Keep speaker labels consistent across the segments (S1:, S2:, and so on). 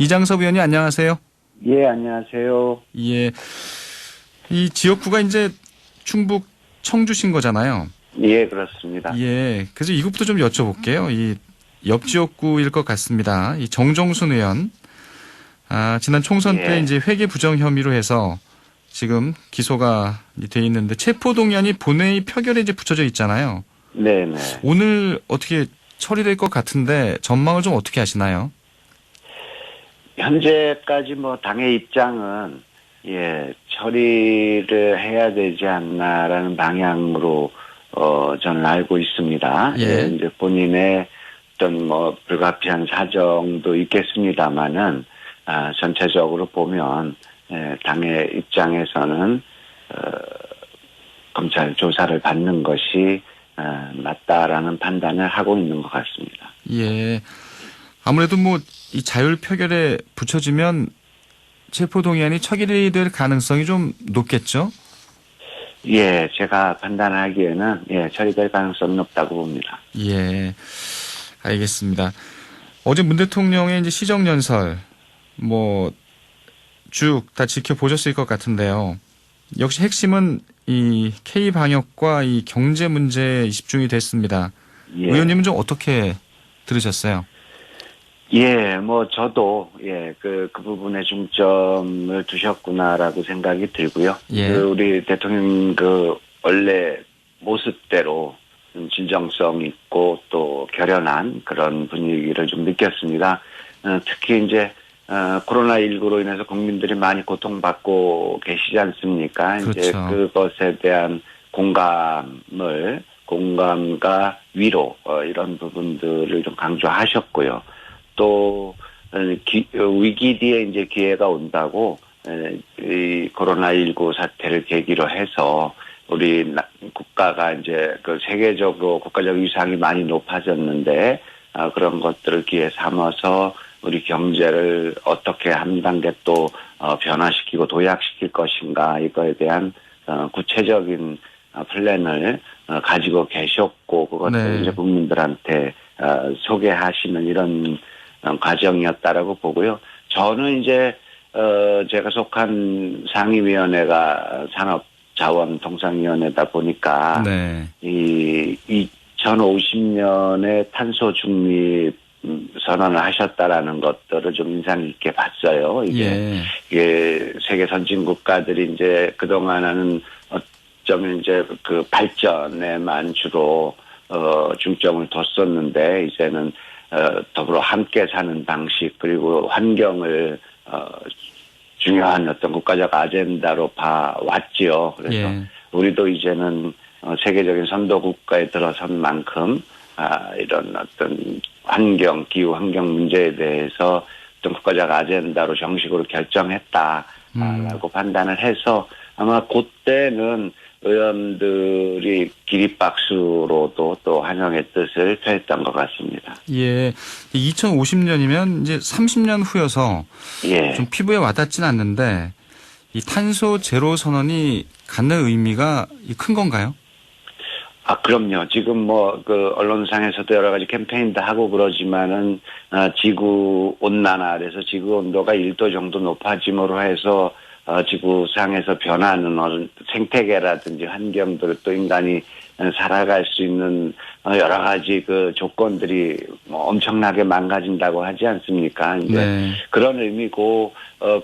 S1: 이장섭 의원님 안녕하세요.
S2: 예, 안녕하세요.
S1: 예, 이 지역구가 이제 충북 청주신 거잖아요.
S2: 예, 그렇습니다.
S1: 예, 그래서 이것부터 좀 여쭤볼게요. 이 옆 지역구일 것 같습니다. 이 정종순 의원, 지난 총선
S2: 예.
S1: 때 이제 회계 부정 혐의로 해서 지금 기소가 돼 있는데 체포동의안이 본회의 표결에 이제 붙여져 있잖아요.
S2: 네네.
S1: 오늘 어떻게 처리될 것 같은데 전망을 좀 어떻게 하시나요?
S2: 현재까지 뭐 당의 입장은 처리를 해야 되지 않나라는 방향으로 저는 알고 있습니다.
S1: 예.
S2: 이제 본인의 어떤 뭐 불가피한 사정도 있겠습니다만은 전체적으로 보면 당의 입장에서는 검찰 조사를 받는 것이 맞다라는 판단을 하고 있는 것 같습니다.
S1: 예. 아무래도 뭐 이 자율 표결에 붙여지면 체포동의안이 처리될 가능성이 좀 높겠죠?
S2: 예, 제가 판단하기에는 처리될 가능성이 높다고 봅니다.
S1: 예. 알겠습니다. 어제 문 대통령의 이제 시정연설 뭐 쭉 다 지켜보셨을 것 같은데요. 역시 핵심은 이 K 방역과 이 경제 문제에 집중이 됐습니다.
S2: 예.
S1: 의원님은 좀 어떻게 들으셨어요?
S2: 예, 뭐 저도 그 부분에 중점을 두셨구나라고 생각이 들고요.
S1: 예.
S2: 우리 대통령 원래 모습대로 좀 진정성 있고 또 결연한 그런 분위기를 좀 느꼈습니다. 특히 이제 코로나19로 인해서 국민들이 많이 고통받고 계시지 않습니까?
S1: 그렇죠.
S2: 이제 그것에 대한 공감과 위로 이런 부분들을 좀 강조하셨고요. 또 위기 뒤에 이제 기회가 온다고 이 코로나19 사태를 계기로 해서 우리 국가가 이제 그 세계적으로 국가적 위상이 많이 높아졌는데 그런 것들을 기회 삼아서 우리 경제를 어떻게 한 단계 또 변화시키고 도약시킬 것인가 이거에 대한 구체적인 플랜을 가지고 계셨고 그것을
S1: 네.
S2: 이제 국민들한테 소개하시는 이런 과정이었다라고 보고요. 저는 이제 제가 속한 상임위원회가 산업자원통상위원회다 보니까
S1: 네.
S2: 이 2050년에 탄소 중립 선언을 하셨다라는 것들을 좀 인상 깊게 봤어요. 이게 세계 선진 국가들이 이제 그동안은 어쩌면 이제 그 발전에만 주로 중점을 뒀었는데 이제는 더불어 함께 사는 방식 그리고 환경을 중요한 어떤 국가적 아젠다로 봐왔지요. 그래서 우리도 이제는 세계적인 선도 국가에 들어선 만큼 이런 어떤 기후 환경 문제에 대해서 어떤 국가적 아젠다로 정식으로 결정했다라고 판단을 해서 아마 그때는 의원들이 기립박수로도 또 환영의 뜻을 표했던 것 같습니다.
S1: 예. 2050년이면 이제 30년 후여서 좀 피부에 와닿지는 않는데 이 탄소 제로 선언이 갖는 의미가 큰 건가요?
S2: 그럼요. 지금 언론상에서도 여러 가지 캠페인도 하고 그러지만은, 지구 온난화에서 지구 온도가 1도 정도 높아짐으로 해서, 지구상에서 변하는 생태계라든지 환경들을 또 인간이 살아갈 수 있는 여러 가지 그 조건들이 엄청나게 망가진다고 하지 않습니까? 이제 그런 의미고,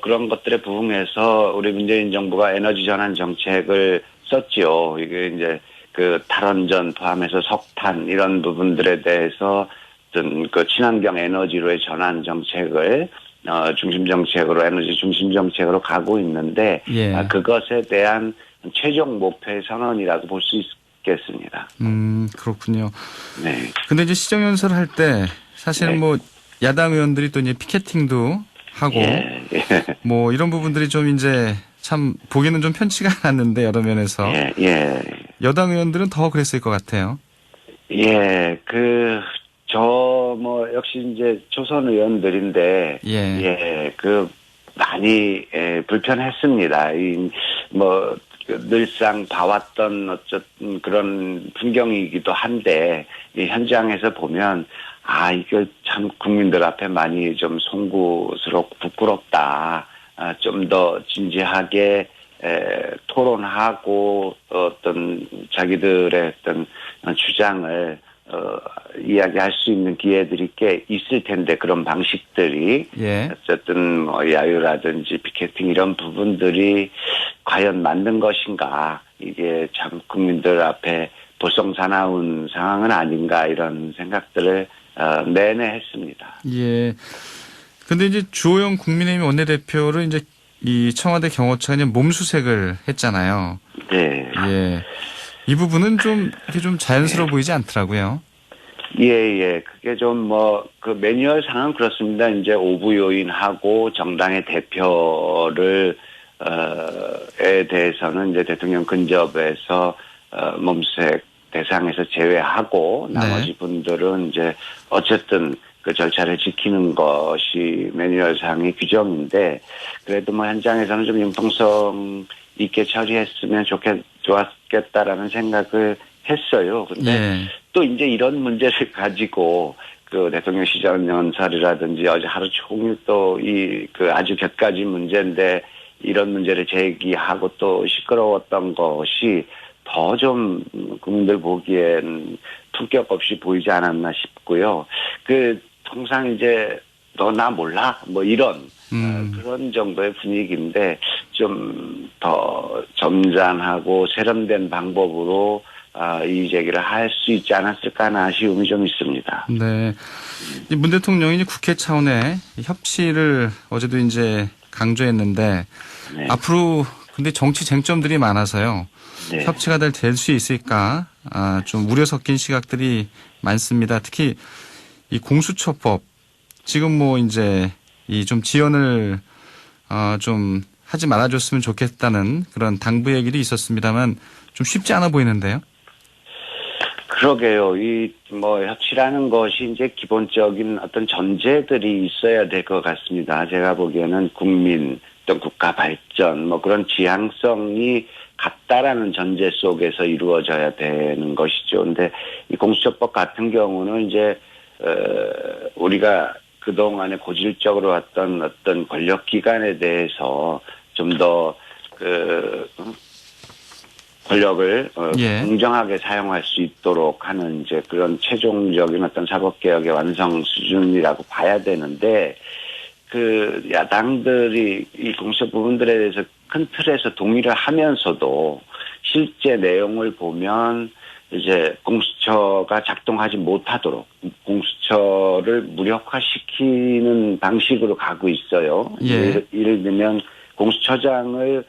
S2: 그런 것들에 부응해서 우리 문재인 정부가 에너지 전환 정책을 썼지요. 이게 이제 그 탈원전 포함해서 석탄 이런 부분들에 대해서 어떤 그 친환경 에너지로의 전환 정책을 중심 정책으로 에너지 중심 정책으로 가고 있는데 그것에 대한 최종 목표의 선언이라고 볼 수 있겠습니다.
S1: 그렇군요.
S2: 네.
S1: 근데 이제 시정연설을 할 때 사실은 뭐 야당 의원들이 또 이제 피켓팅도 하고 뭐 이런 부분들이 좀 이제 참 보기에는 좀 편치가 않았는데 여러 면에서 여당 의원들은 더 그랬을 것 같아요.
S2: 역시 이제 초선 의원들인데 많이 불편했습니다. 늘상 봐왔던 어쨌든 그런 풍경이기도 한데 이 현장에서 보면 이거 참 국민들 앞에 많이 좀 송구스럽고 부끄럽다. 좀 더 진지하게 토론하고 어떤 자기들의 어떤 주장을 이야기할 수 있는 기회들이 꽤 있을 텐데 그런 방식들이
S1: 예.
S2: 어쨌든 뭐 야유라든지 피켓팅 이런 부분들이 과연 맞는 것인가 이게 참 국민들 앞에 볼썽사나운 상황은 아닌가 이런 생각들을 내내 했습니다.
S1: 예. 근데 이제 주호영 국민의힘 원내대표를 이제 이 청와대 경호처가 이제 몸수색을 했잖아요.
S2: 네.
S1: 예. 이 부분은 좀 이렇게 좀 자연스러워 보이지 않더라고요.
S2: 예. 그게 좀 그 매뉴얼상은 그렇습니다. 이제 오부 요인하고 정당의 대표를 에 대해서는 이제 대통령 근접에서 몸수색 대상에서 제외하고 나머지 분들은 이제 어쨌든 그 절차를 지키는 것이 매뉴얼상의 규정인데 그래도 뭐 현장에서는 좀 융통성 있게 처리했으면 좋았겠다라는 생각을 했어요. 근데
S1: 예.
S2: 또 이제 이런 문제를 가지고 그 대통령 시정연설이라든지 어제 하루 종일 또 그 아주 곁가지 문제인데 이런 문제를 제기하고 또 시끄러웠던 것이 더 좀 국민들 보기엔 품격 없이 보이지 않았나 싶고요. 통상 이제 너 나 몰라 뭐 이런 그런 정도의 분위기인데 좀 더 점잖하고 세련된 방법으로 이의 제기를 할 수 있지 않았을까 하는 아쉬움이 좀 있습니다.
S1: 네. 문 대통령이 이제 국회 차원의 협치를 어제도 이제 강조했는데
S2: 네.
S1: 앞으로 근데 정치 쟁점들이 많아서요.
S2: 네.
S1: 협치가 될 수 있을까? 좀 우려 섞인 시각들이 많습니다. 특히 이 공수처법 지금 뭐 이제 이 좀 지연을 좀 하지 말아줬으면 좋겠다는 그런 당부 얘기도 있었습니다만 좀 쉽지 않아 보이는데요.
S2: 그러게요. 협치라는 것이 이제 기본적인 어떤 전제들이 있어야 될 것 같습니다. 제가 보기에는 국민, 또 국가 발전, 뭐 그런 지향성이 같다라는 전제 속에서 이루어져야 되는 것이죠. 근데 이 공수처법 같은 경우는 이제, 우리가 그동안에 고질적으로 왔던 어떤 권력기관에 대해서 좀 더, 권력을
S1: 예.
S2: 공정하게 사용할 수 있도록 하는 이제 그런 최종적인 어떤 사법개혁의 완성 수준이라고 봐야 되는데 야당들이 이 공수처 부분들에 대해서 큰 틀에서 동의를 하면서도 실제 내용을 보면 이제 공수처가 작동하지 못하도록 공수처를 무력화시키는 방식으로 가고 있어요.
S1: 예.
S2: 예를 들면 공수처장을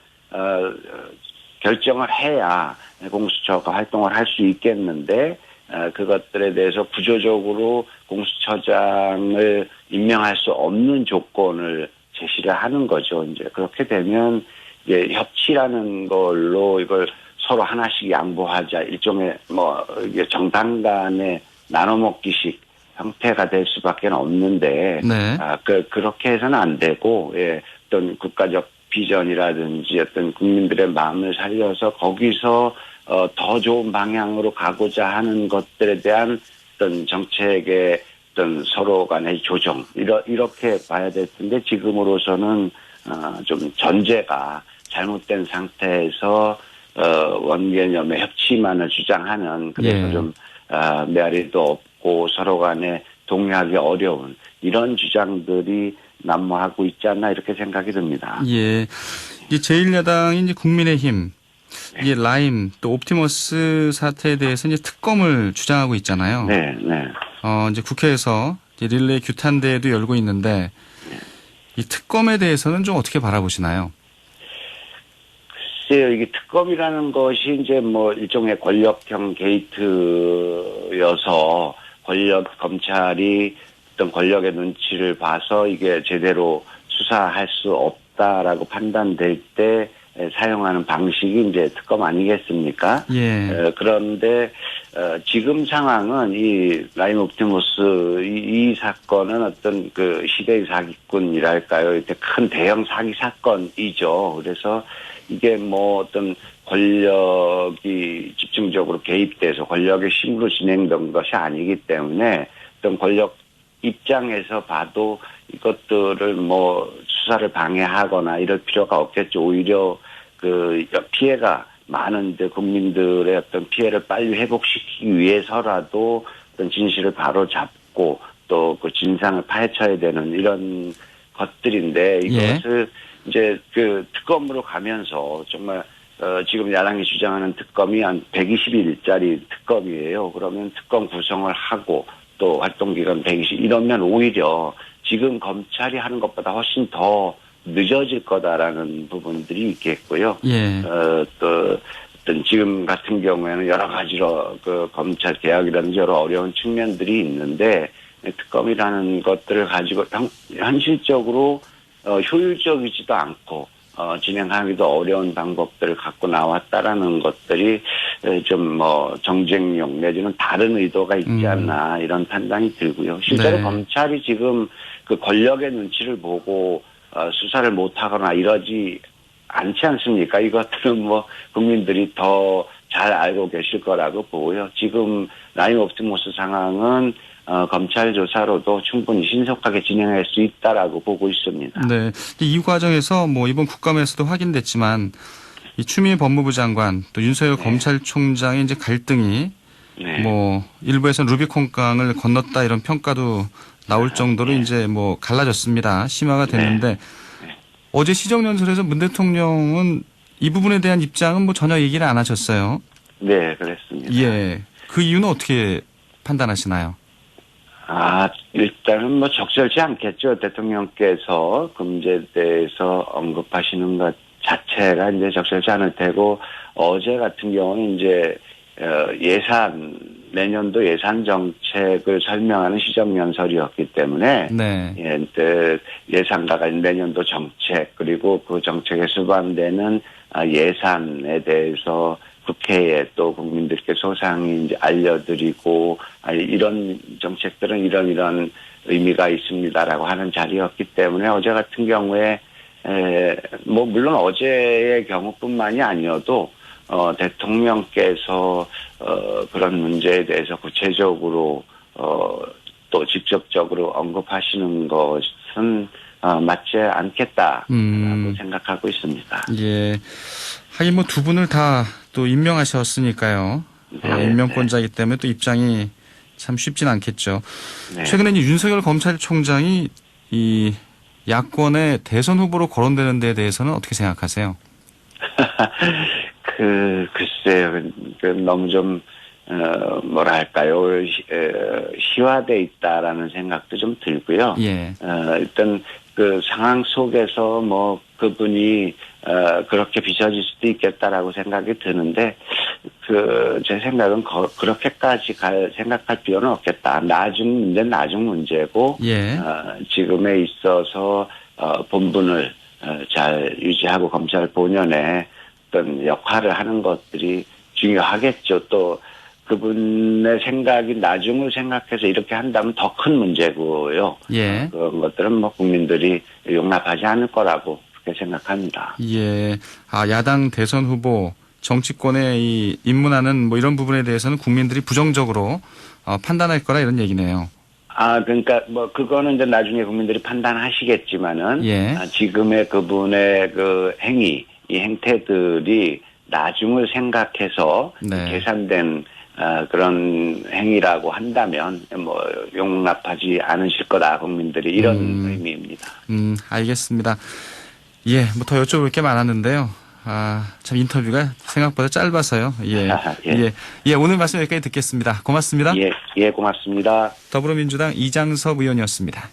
S2: 결정을 해야 공수처가 활동을 할 수 있겠는데 그것들에 대해서 구조적으로 공수처장을 임명할 수 없는 조건을 제시를 하는 거죠. 이제 그렇게 되면 이제 협치라는 걸로 이걸 서로 하나씩 양보하자 일종의 이게 정당 간의 나눠먹기식 형태가 될 수밖에 없는데
S1: 네.
S2: 그렇게 해서는 안 되고 어떤 국가적 비전이라든지 어떤 국민들의 마음을 살려서 거기서 더 좋은 방향으로 가고자 하는 것들에 대한 어떤 정책의 어떤 서로 간의 조정 이렇게 봐야 될 텐데 지금으로서는 좀 전제가 잘못된 상태에서 원개념의 협치만을 주장하는 그래서
S1: 예.
S2: 좀 메아리도 없고 서로 간에 동의하기 어려운 이런 주장들이 난무하고 있지 않나 이렇게 생각이 듭니다.
S1: 예. 이 제1야당인 이제 국민의힘, 이 라임 또 옵티머스 사태에 대해서 이제 특검을 주장하고 있잖아요.
S2: 네.
S1: 이제 국회에서 이제 릴레이 규탄대회도 열고 있는데 이 특검에 대해서는 좀 어떻게 바라보시나요?
S2: 글쎄요, 이게 특검이라는 것이 이제 일종의 권력형 게이트여서 검찰이 어떤 권력의 눈치를 봐서 이게 제대로 수사할 수 없다라고 판단될 때 사용하는 방식이 이제 특검 아니겠습니까?
S1: 예.
S2: 그런데 지금 상황은 이 라임 옵티머스 이 사건은 어떤 시대의 사기꾼이랄까요? 이렇게 큰 대형 사기 사건이죠. 그래서 이게 어떤 권력이 집중적으로 개입돼서 권력의 힘으로 진행된 것이 아니기 때문에 어떤 권력 입장에서 봐도 이것들을 뭐 수사를 방해하거나 이럴 필요가 없겠죠. 오히려 그 피해가 많은 이제 국민들의 어떤 피해를 빨리 회복시키기 위해서라도 어떤 진실을 바로 잡고 또 그 진상을 파헤쳐야 되는 이런 것들인데 이것을 이제 그 특검으로 가면서 정말 지금 야당이 주장하는 특검이 한 120일짜리 특검이에요. 그러면 특검 구성을 하고 또 활동기간 120 이러면 오히려 지금 검찰이 하는 것보다 훨씬 더 늦어질 거다라는 부분들이 있겠고요.
S1: 예.
S2: 또 어떤 지금 같은 경우에는 여러 가지로 그 검찰 개혁이라든지 여러 어려운 측면들이 있는데 특검이라는 것들을 가지고 현실적으로 효율적이지도 않고 진행하기도 어려운 방법들을 갖고 나왔다라는 것들이 좀 뭐 정쟁용 내지는 다른 의도가 있지 않나 이런 판단이 들고요. 실제로
S1: 네.
S2: 검찰이 지금 그 권력의 눈치를 보고 수사를 못하거나 이러지 않지 않습니까? 이것들은 뭐 국민들이 더 잘 알고 계실 거라고 보고요. 지금 라임 옵티머스 상황은 검찰 조사로도 충분히 신속하게 진행할 수 있다라고 보고 있습니다.
S1: 네. 이 과정에서 뭐 이번 국감에서도 확인됐지만 이 추미애 법무부 장관 또 윤석열 검찰총장의 이제 갈등이
S2: 네.
S1: 뭐 일부에서는 루비콘강을 건넜다 이런 평가도 나올 정도로 이제 뭐 갈라졌습니다. 심화가 됐는데 어제 시정연설에서 문 대통령은 이 부분에 대한 입장은 뭐 전혀 얘기를 안 하셨어요.
S2: 네, 그랬습니다.
S1: 예. 그 이유는 어떻게 판단하시나요?
S2: 일단은 뭐 적절치 않겠죠. 대통령께서 그 문제에 대해서 언급하시는 것 자체가 이제 적절치 않을 테고, 어제 같은 경우는 이제, 내년도 예산 정책을 설명하는 시정연설이었기 때문에,
S1: 네.
S2: 예산가가 내년도 정책, 그리고 그 정책에 수반되는 예산에 대해서 국회에 또 국민들께 소상히 이제 알려드리고, 이런 정책들은 이런 의미가 있습니다라고 하는 자리였기 때문에 어제 같은 경우에, 뭐, 물론 어제의 경우뿐만이 아니어도, 대통령께서, 그런 문제에 대해서 구체적으로, 또 직접적으로 언급하시는 것은, 맞지 않겠다라고 생각하고 있습니다.
S1: 예. 하긴 뭐 두 분을 다 또 임명하셨으니까요.
S2: 네,
S1: 임명권자이기 때문에 또 입장이 참 쉽진 않겠죠.
S2: 네.
S1: 최근에 이제 윤석열 검찰총장이 이 야권의 대선 후보로 거론되는 데에 대해서는 어떻게 생각하세요?
S2: 글쎄요. 너무 좀, 뭐랄까요. 희화돼 있다라는 생각도 좀 들고요.
S1: 예.
S2: 일단 그 상황 속에서 뭐 그분이, 그렇게 비춰질 수도 있겠다라고 생각이 드는데, 제 생각은 그렇게까지 생각할 필요는 없겠다. 문제는 나중 문제고,
S1: 예.
S2: 지금에 있어서, 본분을, 잘 유지하고 검찰 본연의 어떤 역할을 하는 것들이 중요하겠죠. 또, 그분의 생각이 나중을 생각해서 이렇게 한다면 더 큰 문제고요.
S1: 예.
S2: 그런 것들은 뭐 국민들이 용납하지 않을 거라고 그렇게 생각합니다.
S1: 예. 야당 대선 후보 정치권에 이 입문하는 뭐 이런 부분에 대해서는 국민들이 부정적으로 판단할 거라 이런 얘기네요.
S2: 그러니까 뭐 그거는 이제 나중에 국민들이 판단하시겠지만은
S1: 예.
S2: 지금의 그분의 그 이 행태들이 나중을 생각해서
S1: 네.
S2: 계산된 그런 행위라고 한다면 뭐 용납하지 않으실 거다 국민들이 이런 의미입니다.
S1: 알겠습니다. 예, 뭐 더 여쭤볼 게 많았는데요. 참 인터뷰가 생각보다 짧아서요. 예.
S2: 예.
S1: 예, 오늘 말씀 여기까지 듣겠습니다. 고맙습니다.
S2: 예, 고맙습니다.
S1: 더불어민주당 이장섭 의원이었습니다.